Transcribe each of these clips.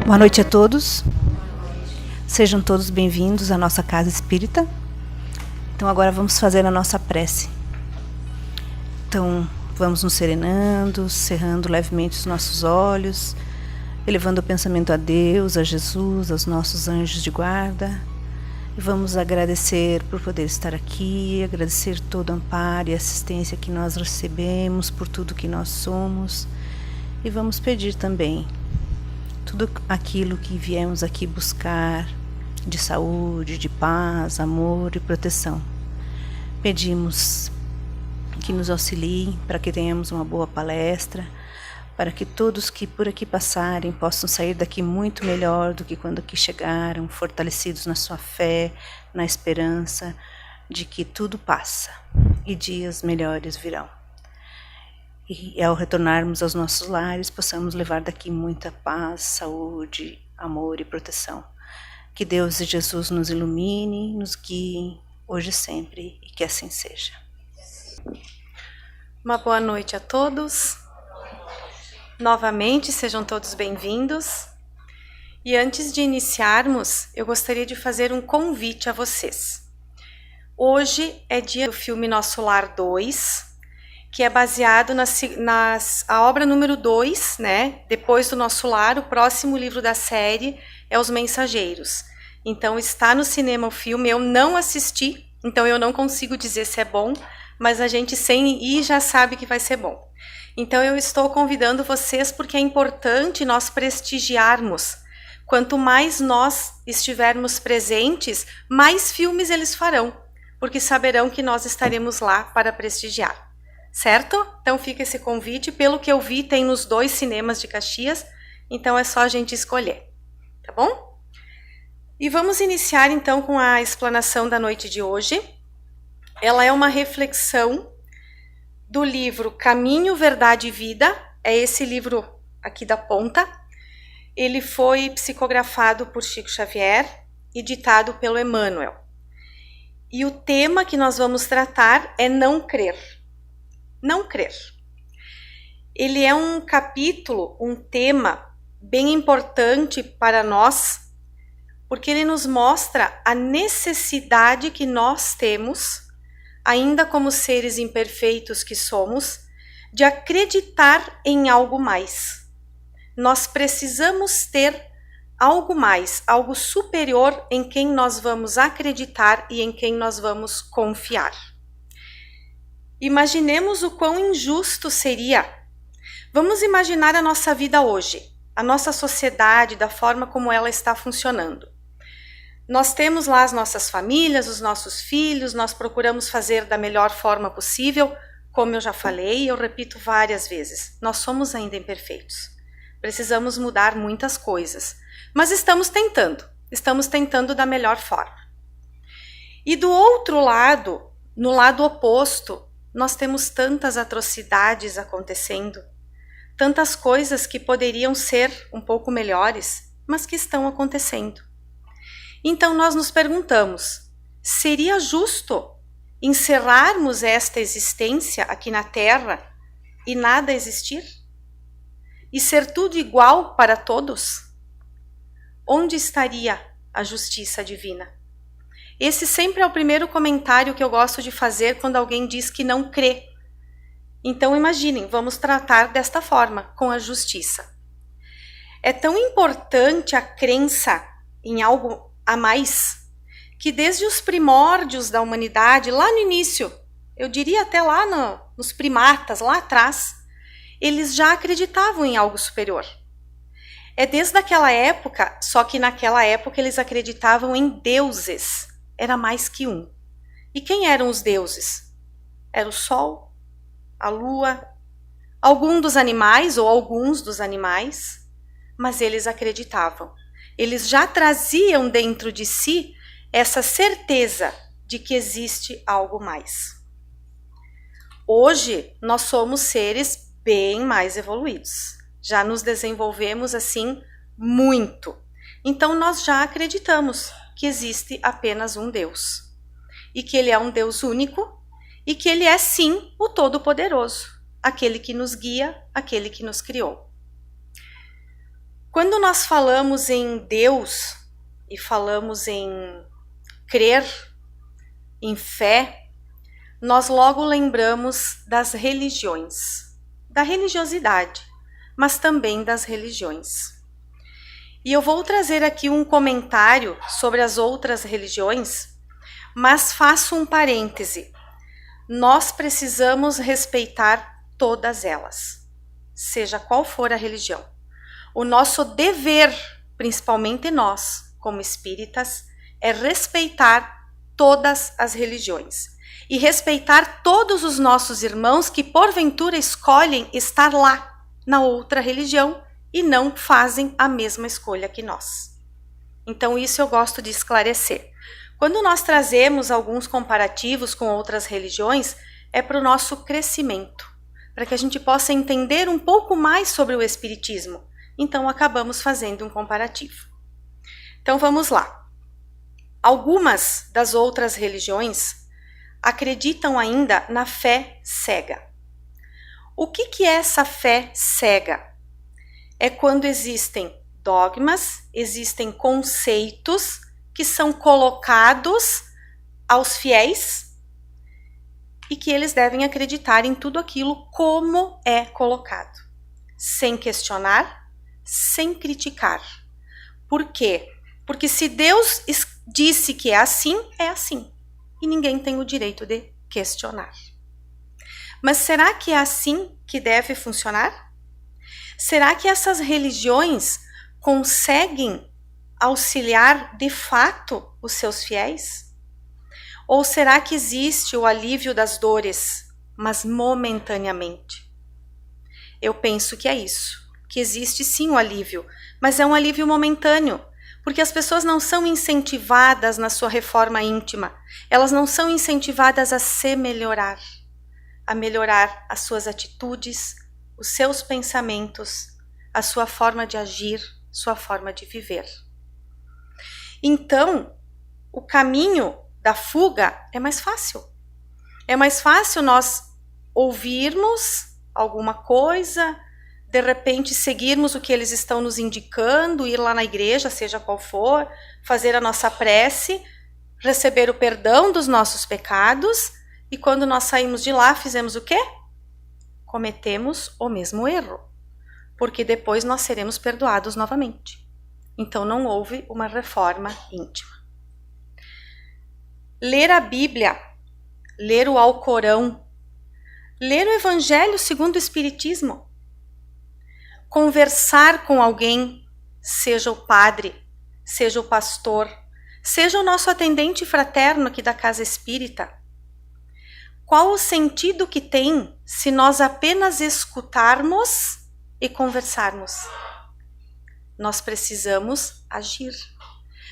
Boa noite a todos. Sejam todos bem-vindos à nossa casa espírita. Então agora vamos fazer a nossa prece. Então vamos nos serenando, cerrando levemente os nossos olhos, elevando o pensamento a Deus, a Jesus, aos nossos anjos de guarda. E vamos agradecer por poder estar aqui, agradecer todo o amparo e assistência que nós recebemos, por tudo que nós somos. E vamos pedir também tudo aquilo que viemos aqui buscar, de saúde, de paz, amor e proteção. Pedimos que nos auxiliem para que tenhamos uma boa palestra, para que todos que por aqui passarem possam sair daqui muito melhor do que quando aqui chegaram, fortalecidos na sua fé, na esperança de que tudo passa e dias melhores virão. E ao retornarmos aos nossos lares, possamos levar daqui muita paz, saúde, amor e proteção. Que Deus e Jesus nos ilumine, nos guiem, hoje e sempre, e que assim seja. Uma boa noite a todos. Novamente, sejam todos bem-vindos. E antes de iniciarmos, eu gostaria de fazer um convite a vocês. Hoje é dia do filme Nosso Lar 2, que é baseado a obra número 2, né? Depois do Nosso Lar, o próximo livro da série é Os Mensageiros. Então está no cinema o filme, eu não assisti, então eu não consigo dizer se é bom, mas a gente sem ir já sabe que vai ser bom. Então eu estou convidando vocês porque é importante nós prestigiarmos. Quanto mais nós estivermos presentes, mais filmes eles farão, porque saberão que nós estaremos lá para prestigiar. Certo? Então fica esse convite. Pelo que eu vi, tem nos 2 cinemas de Caxias, então é só a gente escolher. Tá bom? E vamos iniciar então com a explanação da noite de hoje. Ela é uma reflexão do livro Caminho, Verdade e Vida. É esse livro aqui da ponta. Ele foi psicografado por Chico Xavier e ditado pelo Emmanuel. E o tema que nós vamos tratar é não crer. Não crer. Ele é um capítulo, um tema bem importante para nós, porque ele nos mostra a necessidade que nós temos, ainda como seres imperfeitos que somos, de acreditar em algo mais. Nós precisamos ter algo mais, algo superior em quem nós vamos acreditar e em quem nós vamos confiar. Imaginemos o quão injusto seria. Vamos imaginar a nossa vida hoje, a nossa sociedade, da forma como ela está funcionando. Nós temos lá as nossas famílias, os nossos filhos, nós procuramos fazer da melhor forma possível, como eu já falei e eu repito várias vezes, nós somos ainda imperfeitos. Precisamos mudar muitas coisas, mas estamos tentando da melhor forma. E do outro lado, no lado oposto, nós temos tantas atrocidades acontecendo, tantas coisas que poderiam ser um pouco melhores, mas que estão acontecendo. Então nós nos perguntamos, seria justo encerrarmos esta existência aqui na Terra e nada existir? E ser tudo igual para todos? Onde estaria a justiça divina? Esse sempre é o primeiro comentário que eu gosto de fazer quando alguém diz que não crê. Então imaginem, vamos tratar desta forma, com a justiça. É tão importante a crença em algo a mais, que desde os primórdios da humanidade, lá no início, eu diria até lá nos primatas, lá atrás, eles já acreditavam em algo superior. É desde aquela época, só que naquela época eles acreditavam em deuses. Era mais que um. E quem eram os deuses? Era o sol, a lua, alguns dos animais, mas eles acreditavam. Eles já traziam dentro de si essa certeza de que existe algo mais. Hoje, nós somos seres bem mais evoluídos. Já nos desenvolvemos assim muito. Então, nós já acreditamos que existe apenas um Deus. E que Ele é um Deus único e que Ele é sim o Todo-Poderoso, aquele que nos guia, aquele que nos criou. Quando nós falamos em Deus e falamos em crer, em fé, nós logo lembramos das religiões, da religiosidade, mas também das religiões. E eu vou trazer aqui um comentário sobre as outras religiões, mas faço um parêntese. Nós precisamos respeitar todas elas, seja qual for a religião. O nosso dever, principalmente nós, como espíritas, é respeitar todas as religiões e respeitar todos os nossos irmãos que porventura escolhem estar lá na outra religião e não fazem a mesma escolha que nós. Então isso eu gosto de esclarecer. Quando nós trazemos alguns comparativos com outras religiões, é para o nosso crescimento, para que a gente possa entender um pouco mais sobre o Espiritismo. Então acabamos fazendo um comparativo. Então vamos lá. Algumas das outras religiões acreditam ainda na fé cega. O que é essa fé cega? É quando existem dogmas, existem conceitos que são colocados aos fiéis e que eles devem acreditar em tudo aquilo como é colocado, sem questionar, sem criticar. Por quê? Porque se Deus disse que é assim e ninguém tem o direito de questionar. Mas será que é assim que deve funcionar? Será que essas religiões conseguem auxiliar de fato os seus fiéis? Ou será que existe o alívio das dores, mas momentaneamente? Eu penso que é isso, que existe sim o alívio, mas é um alívio momentâneo, porque as pessoas não são incentivadas na sua reforma íntima, elas não são incentivadas a se melhorar, a melhorar as suas atitudes, os seus pensamentos, a sua forma de agir, sua forma de viver. Então, o caminho da fuga é mais fácil. É mais fácil nós ouvirmos alguma coisa, de repente seguirmos o que eles estão nos indicando, ir lá na igreja, seja qual for, fazer a nossa prece, receber o perdão dos nossos pecados, e quando nós saímos de lá, fizemos o quê? Cometemos o mesmo erro, porque depois nós seremos perdoados novamente. Então não houve uma reforma íntima. Ler a Bíblia, ler o Alcorão, ler o Evangelho segundo o Espiritismo, conversar com alguém, seja o padre, seja o pastor, seja o nosso atendente fraterno aqui da Casa Espírita. Qual o sentido que tem se nós apenas escutarmos e conversarmos? Nós precisamos agir.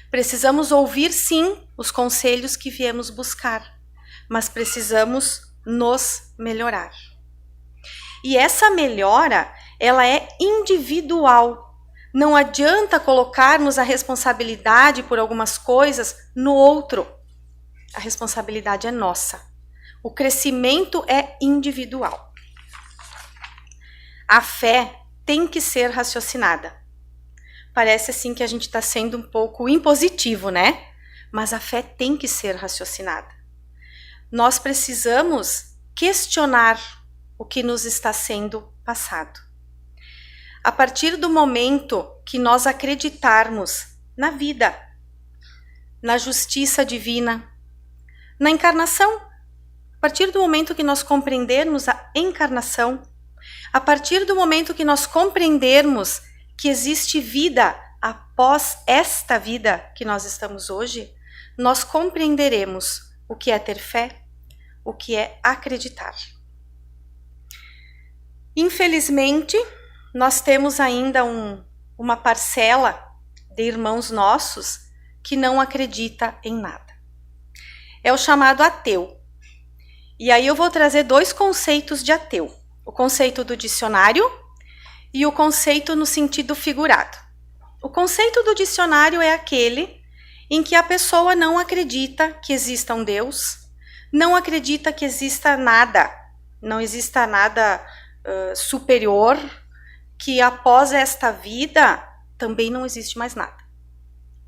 Precisamos ouvir, sim, os conselhos que viemos buscar, mas precisamos nos melhorar. E essa melhora, ela é individual. Não adianta colocarmos a responsabilidade por algumas coisas no outro. A responsabilidade é nossa. O crescimento é individual. A fé tem que ser raciocinada. Parece assim que a gente está sendo um pouco impositivo, né? Mas a fé tem que ser raciocinada. Nós precisamos questionar o que nos está sendo passado. A partir do momento que nós acreditarmos na vida, na justiça divina, na encarnação, a partir do momento que nós compreendermos a encarnação, a partir do momento que nós compreendermos que existe vida após esta vida que nós estamos hoje, nós compreenderemos o que é ter fé, o que é acreditar. Infelizmente, nós temos ainda uma parcela de irmãos nossos que não acredita em nada. É o chamado ateu. E aí eu vou trazer dois conceitos de ateu. O conceito do dicionário e o conceito no sentido figurado. O conceito do dicionário é aquele em que a pessoa não acredita que exista um Deus, não acredita que exista nada, não exista nada superior, que após esta vida também não existe mais nada.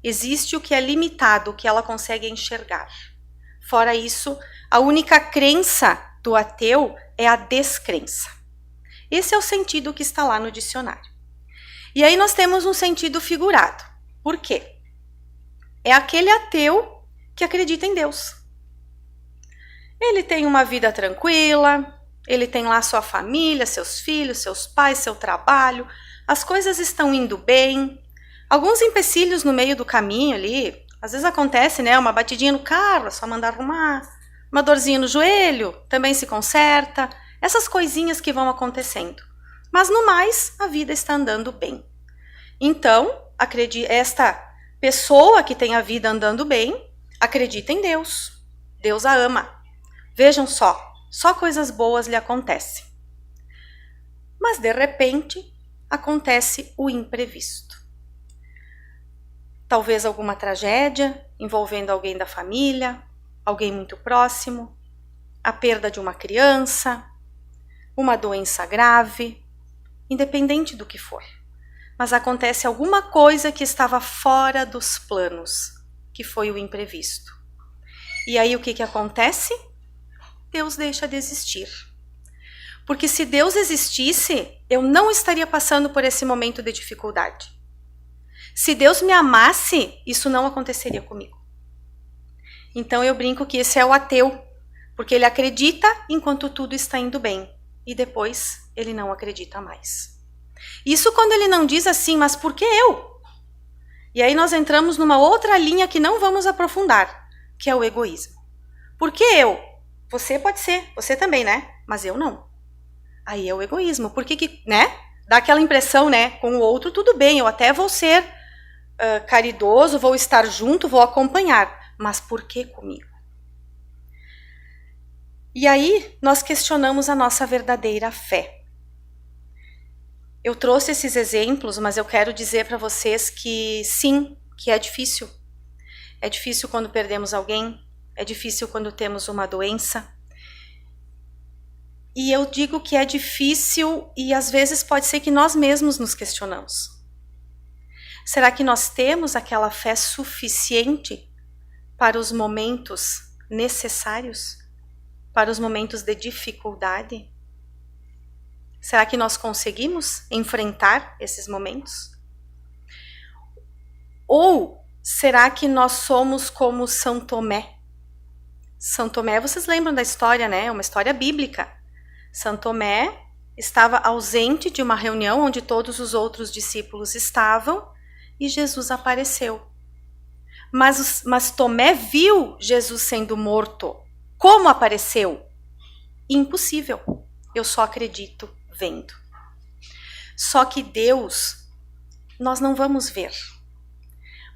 Existe o que é limitado, o que ela consegue enxergar. Fora isso, a única crença do ateu é a descrença. Esse é o sentido que está lá no dicionário. E aí nós temos um sentido figurado. Por quê? É aquele ateu que acredita em Deus. Ele tem uma vida tranquila, ele tem lá sua família, seus filhos, seus pais, seu trabalho, as coisas estão indo bem. Alguns empecilhos no meio do caminho ali, às vezes acontece, né? Uma batidinha no carro, é só mandar arrumar. Uma dorzinha no joelho, também se conserta. Essas coisinhas que vão acontecendo. Mas no mais, a vida está andando bem. Então, esta pessoa que tem a vida andando bem, acredita em Deus. Deus a ama. Vejam só coisas boas lhe acontecem. Mas de repente, acontece o imprevisto. Talvez alguma tragédia envolvendo alguém da família, alguém muito próximo, a perda de uma criança, uma doença grave, independente do que for. Mas acontece alguma coisa que estava fora dos planos, que foi o imprevisto. E aí o que acontece? Deus deixa de existir. Porque se Deus existisse, eu não estaria passando por esse momento de dificuldade. Se Deus me amasse, isso não aconteceria comigo. Então eu brinco que esse é o ateu, porque ele acredita enquanto tudo está indo bem, e depois ele não acredita mais. Isso quando ele não diz assim, mas por que eu? E aí nós entramos numa outra linha que não vamos aprofundar, que é o egoísmo. Por que eu? Você pode ser, você também, né? Mas eu não. Aí é o egoísmo, porque né? Dá aquela impressão, né? Com o outro tudo bem, eu até vou ser caridoso, vou estar junto, vou acompanhar. Mas por que comigo? E aí nós questionamos a nossa verdadeira fé. Eu trouxe esses exemplos, mas eu quero dizer para vocês que sim, que é difícil. É difícil quando perdemos alguém, é difícil quando temos uma doença. E eu digo que é difícil e às vezes pode ser que nós mesmos nos questionamos. Será que nós temos aquela fé suficiente para os momentos necessários? Para os momentos de dificuldade? Será que nós conseguimos enfrentar esses momentos? Ou será que nós somos como São Tomé? São Tomé, vocês lembram da história, né? É uma história bíblica. São Tomé estava ausente de uma reunião onde todos os outros discípulos estavam e Jesus apareceu. Mas Tomé viu Jesus sendo morto. Como apareceu? Impossível. Eu só acredito vendo. Só que Deus, nós não vamos ver.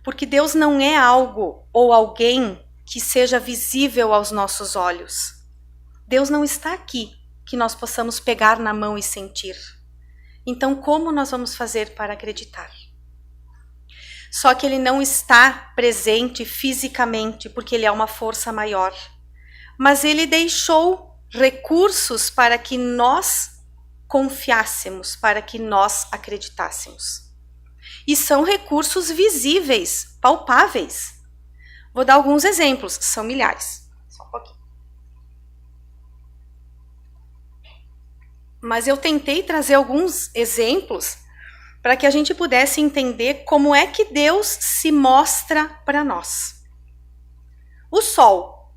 Porque Deus não é algo ou alguém que seja visível aos nossos olhos. Deus não está aqui que nós possamos pegar na mão e sentir. Então, como nós vamos fazer para acreditar? Só que ele não está presente fisicamente, porque ele é uma força maior. Mas ele deixou recursos para que nós confiássemos, para que nós acreditássemos. E são recursos visíveis, palpáveis. Vou dar alguns exemplos, são milhares. Só um pouquinho. Mas eu tentei trazer alguns exemplos para que a gente pudesse entender como é que Deus se mostra para nós. O sol.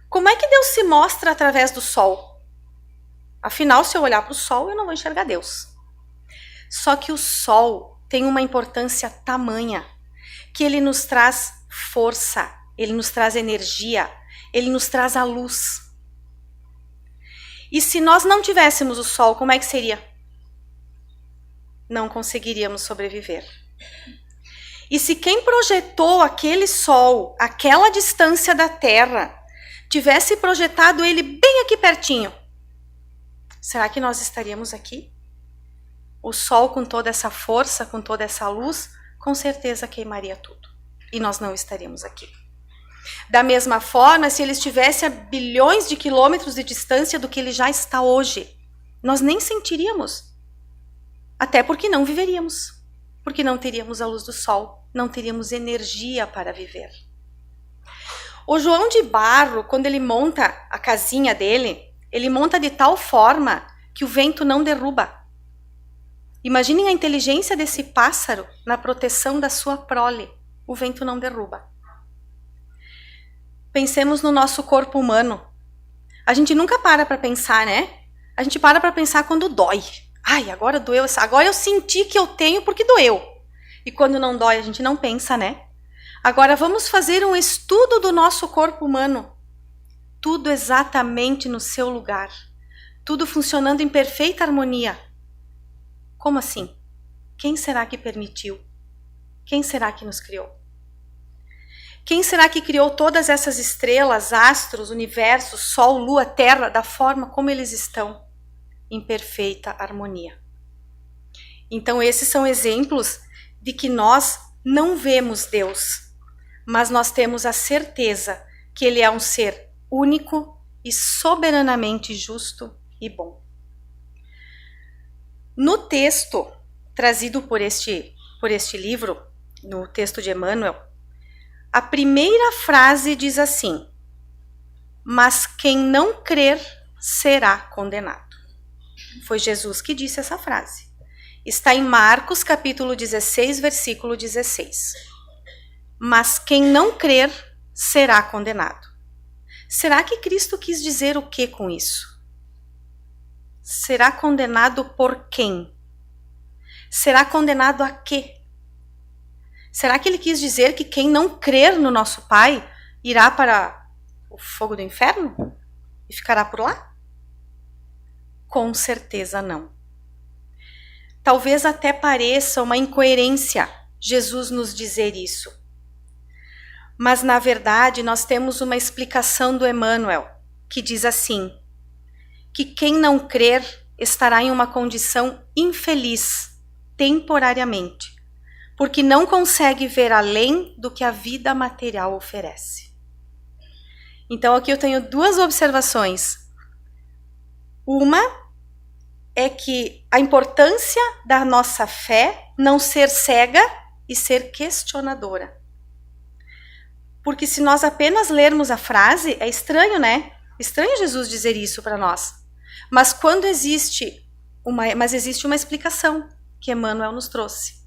Como é que Deus se mostra através do sol? Afinal, se eu olhar para o sol, eu não vou enxergar Deus. Só que o sol tem uma importância tamanha que ele nos traz força, ele nos traz energia, ele nos traz a luz. E se nós não tivéssemos o sol, como é que seria? Não conseguiríamos sobreviver. E se quem projetou aquele sol, aquela distância da Terra, tivesse projetado ele bem aqui pertinho, será que nós estaríamos aqui? O sol com toda essa força, com toda essa luz, com certeza queimaria tudo. E nós não estaríamos aqui. Da mesma forma, se ele estivesse a bilhões de quilômetros de distância do que ele já está hoje, nós nem sentiríamos. Até porque não viveríamos. porque não teríamos a luz do sol, não teríamos energia para viver. O João de Barro, quando ele monta a casinha dele, ele monta de tal forma que o vento não derruba. Imaginem a inteligência desse pássaro na proteção da sua prole. O vento não derruba. Pensemos no nosso corpo humano. A gente nunca para pensar, né? A gente para pensar quando dói. Ai, agora doeu. Agora eu senti que eu tenho porque doeu. E quando não dói, a gente não pensa, né? Agora vamos fazer um estudo do nosso corpo humano. Tudo exatamente no seu lugar. Tudo funcionando em perfeita harmonia. Como assim? Quem será que permitiu? Quem será que nos criou? Quem será que criou todas essas estrelas, astros, universo, sol, lua, terra, da forma como eles estão? Em perfeita harmonia. Então esses são exemplos de que nós não vemos Deus, mas nós temos a certeza que Ele é um ser único e soberanamente justo e bom. No texto trazido por este livro, no texto de Emmanuel, a primeira frase diz assim: mas quem não crer será condenado. Foi Jesus que disse essa frase. Está em Marcos capítulo 16, versículo 16. Mas quem não crer será condenado. Será que Cristo quis dizer o que com isso? Será condenado por quem? Será condenado a quê? Será que ele quis dizer que quem não crer no nosso Pai irá para o fogo do inferno e ficará por lá? Com certeza não. Talvez até pareça uma incoerência Jesus nos dizer isso. Mas na verdade nós temos uma explicação do Emmanuel, que diz assim, que quem não crer estará em uma condição infeliz, temporariamente, porque não consegue ver além do que a vida material oferece. Então aqui eu tenho duas observações. Uma é que a importância da nossa fé não ser cega e ser questionadora. Porque se nós apenas lermos a frase, é estranho, né? Estranho Jesus dizer isso para nós. Mas quando existe uma explicação que Emmanuel nos trouxe.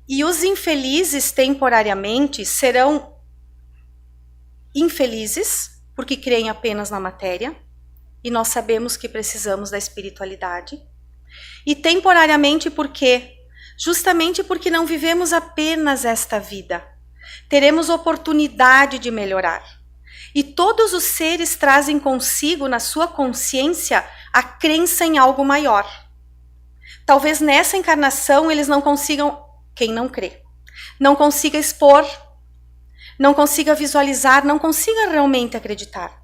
E os infelizes temporariamente serão infelizes porque creem apenas na matéria, e nós sabemos que precisamos da espiritualidade. E temporariamente por quê? Justamente porque não vivemos apenas esta vida. Teremos oportunidade de melhorar. E todos os seres trazem consigo, na sua consciência, a crença em algo maior. Talvez nessa encarnação eles não consigam, quem não crê, não consiga expor, não consiga visualizar, não consiga realmente acreditar.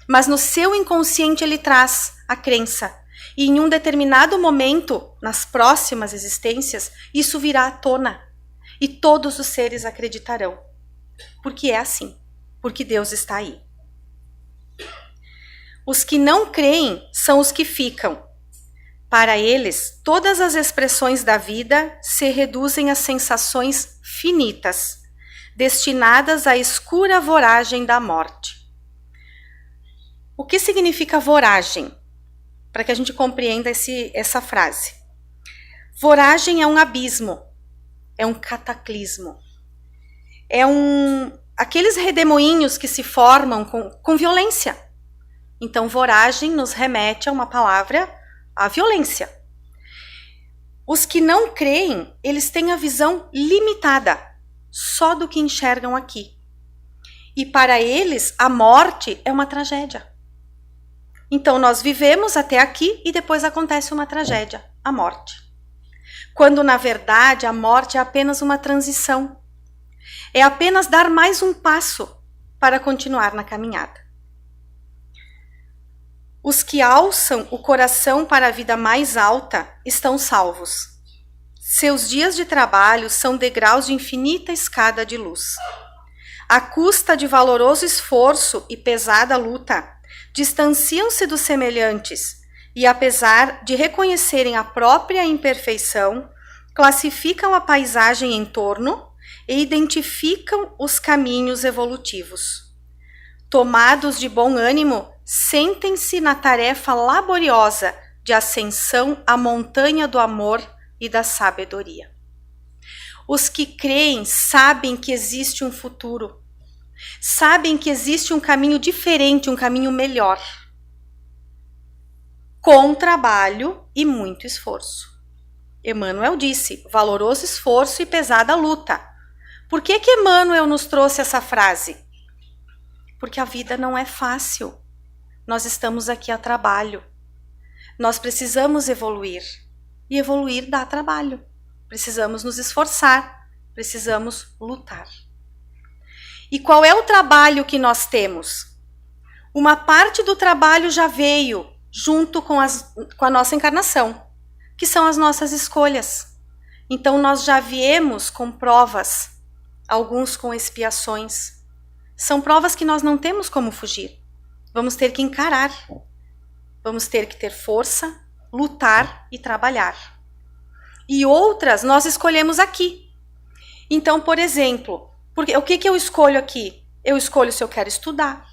Mas no seu inconsciente ele traz a crença. E em um determinado momento, nas próximas existências, isso virá à tona. E todos os seres acreditarão. Porque é assim. Porque Deus está aí. Os que não creem são os que ficam. Para eles, todas as expressões da vida se reduzem a sensações finitas, destinadas à escura voragem da morte. O que significa voragem? Para que a gente compreenda essa frase. Voragem é um abismo, é um cataclismo. É aqueles redemoinhos que se formam com violência. Então, voragem nos remete a uma palavra, a violência. Os que não creem, eles têm a visão limitada, só do que enxergam aqui. E para eles, a morte é uma tragédia. Então, nós vivemos até aqui e depois acontece uma tragédia, a morte. Quando, na verdade, a morte é apenas uma transição. É apenas dar mais um passo para continuar na caminhada. Os que alçam o coração para a vida mais alta estão salvos. Seus dias de trabalho são degraus de infinita escada de luz. À custa de valoroso esforço e pesada luta, distanciam-se dos semelhantes e, apesar de reconhecerem a própria imperfeição, classificam a paisagem em torno e identificam os caminhos evolutivos. Tomados de bom ânimo, sentem-se na tarefa laboriosa de ascensão à montanha do amor e da sabedoria. Os que creem sabem que existe um futuro, sabem que existe um caminho diferente, um caminho melhor, com trabalho e muito esforço. Emmanuel disse, valoroso esforço e pesada luta. Por que Emmanuel nos trouxe essa frase? Porque a vida não é fácil. Nós estamos aqui a trabalho. Nós precisamos evoluir. E evoluir dá trabalho. Precisamos nos esforçar. Precisamos lutar. E qual é o trabalho que nós temos? Uma parte do trabalho já veio junto com a nossa encarnação, que são as nossas escolhas. Então nós já viemos com provas, alguns com expiações. São provas que nós não temos como fugir. Vamos ter que encarar. Vamos ter que ter força, lutar e trabalhar. E outras nós escolhemos aqui. Então, por exemplo, o que eu escolho aqui? Eu escolho se eu quero estudar.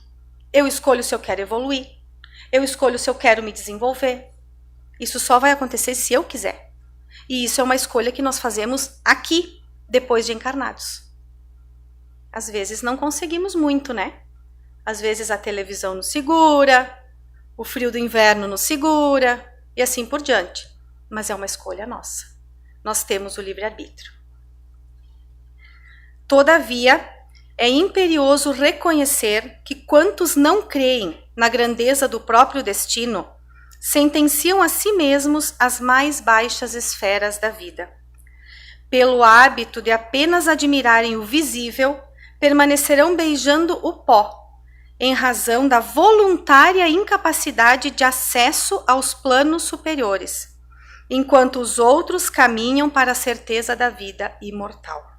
Eu escolho se eu quero evoluir. Eu escolho se eu quero me desenvolver. Isso só vai acontecer se eu quiser. E isso é uma escolha que nós fazemos aqui, depois de encarnados. Às vezes não conseguimos muito, né? Às vezes a televisão nos segura, o frio do inverno nos segura, e assim por diante. Mas é uma escolha nossa. Nós temos o livre-arbítrio. Todavia, é imperioso reconhecer que quantos não creem na grandeza do próprio destino, sentenciam a si mesmos as mais baixas esferas da vida. Pelo hábito de apenas admirarem o visível, permanecerão beijando o pó, em razão da voluntária incapacidade de acesso aos planos superiores, enquanto os outros caminham para a certeza da vida imortal.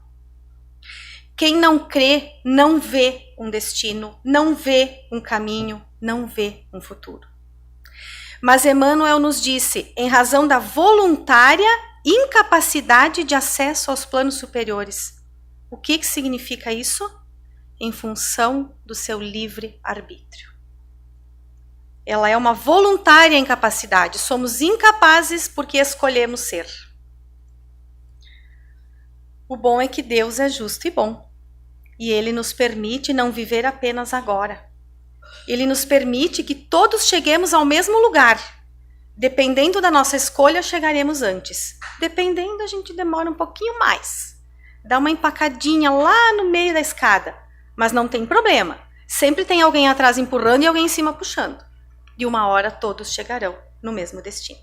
Quem não crê, não vê um destino, não vê um caminho, não vê um futuro. Mas Emmanuel nos disse, em razão da voluntária incapacidade de acesso aos planos superiores. O que significa isso? Em função do seu livre-arbítrio. Ela é uma voluntária incapacidade. Somos incapazes porque escolhemos ser. O bom é que Deus é justo e bom. E Ele nos permite não viver apenas agora. Ele nos permite que todos cheguemos ao mesmo lugar. Dependendo da nossa escolha, chegaremos antes. Dependendo, a gente demora um pouquinho mais. Dá uma empacadinha lá no meio da escada. Mas não tem problema. Sempre tem alguém atrás empurrando e alguém em cima puxando. E uma hora todos chegarão no mesmo destino.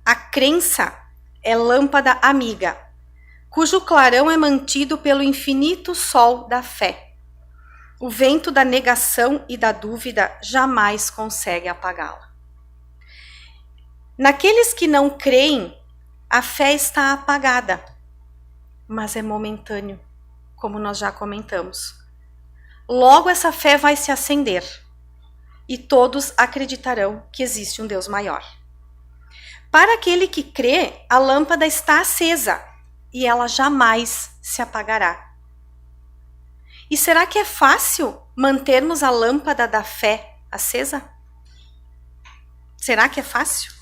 A crença é lâmpada amiga, cujo clarão é mantido pelo infinito sol da fé. O vento da negação e da dúvida jamais consegue apagá-la. Naqueles que não creem, a fé está apagada, mas é momentâneo, como nós já comentamos. Logo essa fé vai se acender e todos acreditarão que existe um Deus maior. Para aquele que crê, a lâmpada está acesa e ela jamais se apagará. E será que é fácil mantermos a lâmpada da fé acesa? Será que é fácil?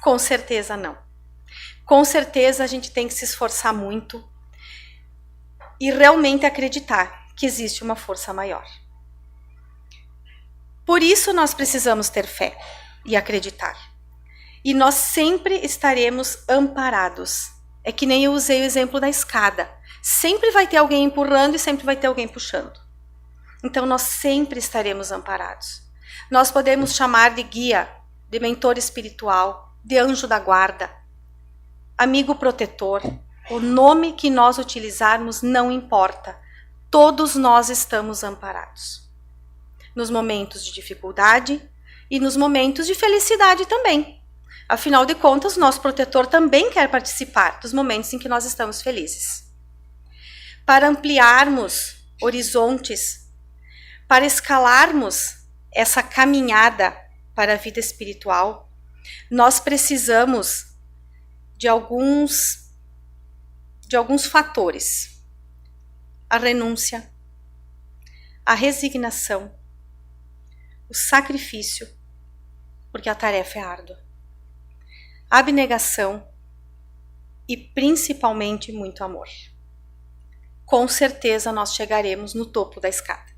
Com certeza não. Com certeza a gente tem que se esforçar muito e realmente acreditar que existe uma força maior. Por isso nós precisamos ter fé e acreditar. E nós sempre estaremos amparados. É que nem eu usei o exemplo da escada. Sempre vai ter alguém empurrando e sempre vai ter alguém puxando. Então nós sempre estaremos amparados. Nós podemos chamar de guia, de mentor espiritual, de anjo da guarda, amigo protetor. O nome que nós utilizarmos não importa. Todos nós estamos amparados. Nos momentos de dificuldade e nos momentos de felicidade também. Afinal de contas, nosso protetor também quer participar dos momentos em que nós estamos felizes. Para ampliarmos horizontes, para escalarmos essa caminhada para a vida espiritual, nós precisamos de alguns fatores: a renúncia, a resignação, o sacrifício, porque a tarefa é árdua, a abnegação e principalmente muito amor. Com certeza nós chegaremos no topo da escada.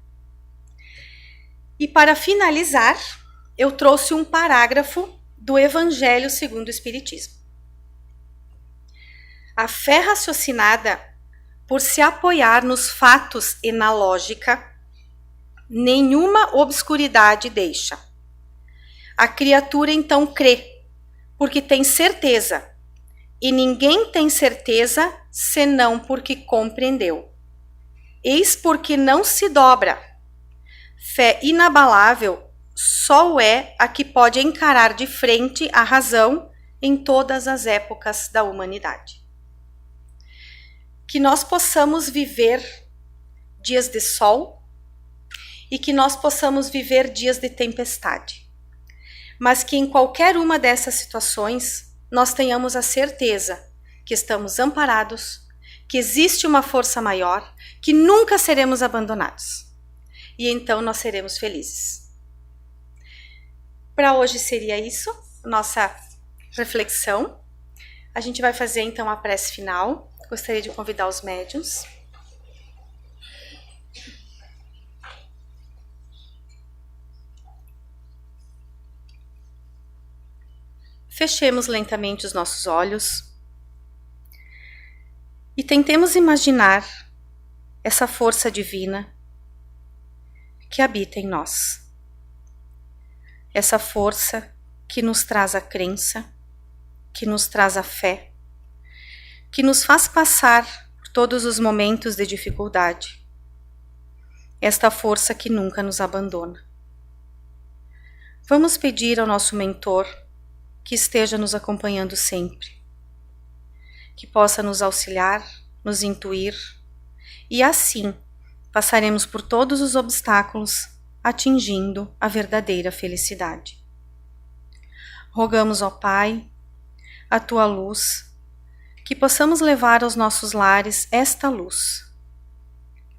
E para finalizar, eu trouxe um parágrafo do Evangelho segundo o Espiritismo. A fé raciocinada, por se apoiar nos fatos e na lógica, nenhuma obscuridade deixa. A criatura então crê, porque tem certeza, e ninguém tem certeza senão porque compreendeu. Eis porque não se dobra. Fé inabalável só é a que pode encarar de frente a razão em todas as épocas da humanidade. Que nós possamos viver dias de sol e que nós possamos viver dias de tempestade, mas que em qualquer uma dessas situações nós tenhamos a certeza que estamos amparados, que existe uma força maior, que nunca seremos abandonados. E então nós seremos felizes. Para hoje seria isso, nossa reflexão. A gente vai fazer então a prece final. Gostaria de convidar os médiuns. Fechemos lentamente os nossos olhos e tentemos imaginar essa força divina que habita em nós. Essa força que nos traz a crença, que nos traz a fé, que nos faz passar por todos os momentos de dificuldade. Esta força que nunca nos abandona. Vamos pedir ao nosso mentor que esteja nos acompanhando sempre, que possa nos auxiliar, nos intuir, e assim passaremos por todos os obstáculos, atingindo a verdadeira felicidade. Rogamos, ó Pai, a Tua luz, que possamos levar aos nossos lares esta luz,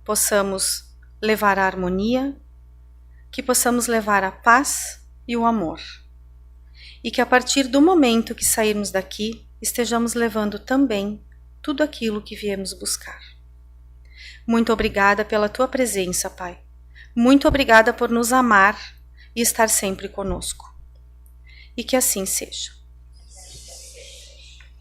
possamos levar a harmonia, que possamos levar a paz e o amor. E que a partir do momento que sairmos daqui, estejamos levando também tudo aquilo que viemos buscar. Muito obrigada pela Tua presença, Pai. Muito obrigada por nos amar e estar sempre conosco. E que assim seja.